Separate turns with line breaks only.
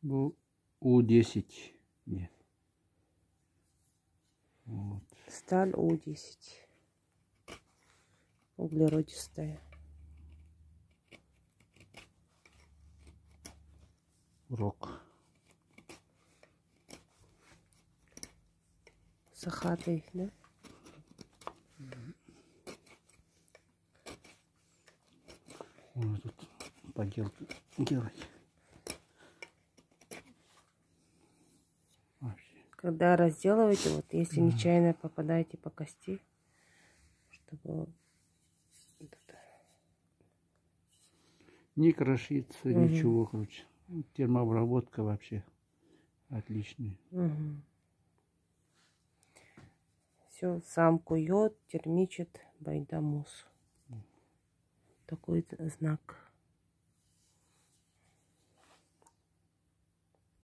У10. Нет. Вот.
Сталь У10. Углеродистая.
Урок.
Сахатый, да?
Можно тут поделки делать. Вообще.
Когда разделываете, вот если нечаянно попадаете по кости, чтобы
Не крошится, ничего, короче. Термообработка вообще отличная.
Все, сам кует, термичит, байдамус. Такой знак.